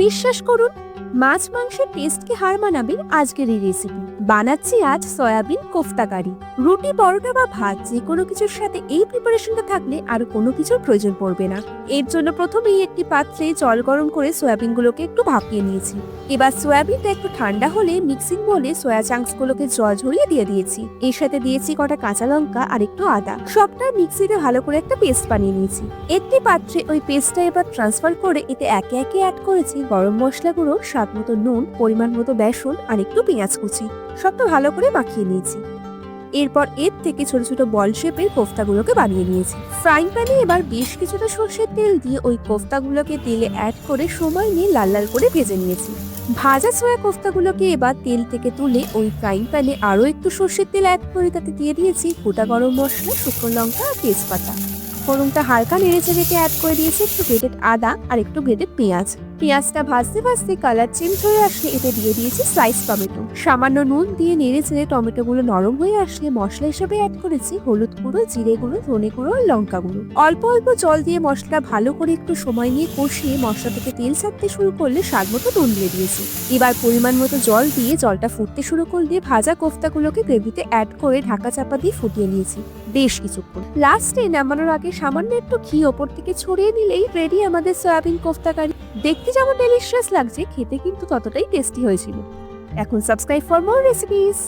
বিশ্বাস করুন, মাছ মাংসের টেস্টকে হার মানাবে আজকের এই রেসিপি। বানাচ্ছি আজ সয়াবিন কোফতা কারি। রুটি, পরোটা বা ভাত যে কোনো কিছুর সাথে এই প্রিপারেশনটা থাকলে আর কোনো কিছুর প্রয়োজন পড়বে না। এর জন্য প্রথমেই একটি পাত্রে জল গরম করে সয়াবিনগুলোকে একটু ভাপিয়ে নিয়েছি। এবার সয়াবিনটা একটু ঠান্ডা হলে মিক্সিং বলে সয়া চাংসগুলোকে জল ঝরিয়ে দিয়ে দিয়েছি। এর সাথে দিয়েছি কটা কাঁচা লঙ্কা আর একটু আদা। সবটা মিক্সিতে ভালো করে একটা পেস্ট বানিয়ে নিয়েছি। একটি পাত্রে ওই পেস্টটা এবার ট্রান্সফার করে এতে একে একে অ্যাড করেছি গরম মশলা গুঁড়ো, স্বাদ মতো নুন, পরিমাণ মতো বেসন আর একটু পেঁয়াজ কুচি। সবটা ভালো করে মাখিয়ে নিয়েছি। এরপর এর থেকে ছোট ছোট বল শেপের কোফতাগুলোকে বানিয়ে নিয়েছি। ফ্রাইং প্যানে এবার বেশ কিছুটা সর্ষের তেল দিয়ে ওই কোফতাগুলোকে তেলে অ্যাড করে সময় নিয়ে লাল লাল করে ভেজে নিয়েছি। ভাজা সয়া কোফতাগুলোকে এবার তেল থেকে তুলে ওই ফ্রাইং প্যানে আরো একটু সর্ষের তেল অ্যাড করে তাতে দিয়ে দিয়েছি গোটা গরম মশলা, শুকনো লঙ্কা আর তেজপাতা। ফোড়নটা হালকা নেড়ে চেড়ে অ্যাড করে দিয়েছি একটু গ্রেটেড আদা আর একটু গ্রেটেড পেঁয়াজ। পেঁয়াজটা ভাজতে ভাজতে কালার চেঞ্জ হয়ে আসলে এতে দিয়ে দিয়েছি স্লাইস টমেটো। সামান্য নুন দিয়ে নেড়ে চেড়ে টমেটোগুলো নরম হয়ে আসলে মশলা হিসেবে অ্যাড করেছি হলুদ গুঁড়ো, জিরে গুঁড়ো, ধনে গুঁড়ো আর লঙ্কা গুঁড়ো। অল্প অল্প জল দিয়ে মশলা ভালো করে একটু সময় নিয়ে কষিয়ে মশলা থেকে তেল ছাড়তে শুরু করলে স্বাদ মতো নুন দিয়ে দিয়েছি। এবার পরিমাণ মতো জল দিয়ে জলটা ফুটতে শুরু করলে ভাজা কোফতাগুলোকে গ্রেভিতে অ্যাড করে ঢাকা চাপা দিয়ে ফুটিয়ে নিয়েছি বেশ কিছুক্ষণ। লাস্টে নামানোর আগে সামান্য একটু ঘি ওপর থেকে ছড়িয়ে নিলেই রেডি আমাদের সয়াবিন কোফতা কারি। দেখতে যেমন ডেলিশিয়াস লাগছে, খেতে কিন্তু ততটাই টেস্টি হয়েছিল। এখন সাবস্ক্রাইব ফর মোর রেসিপিস।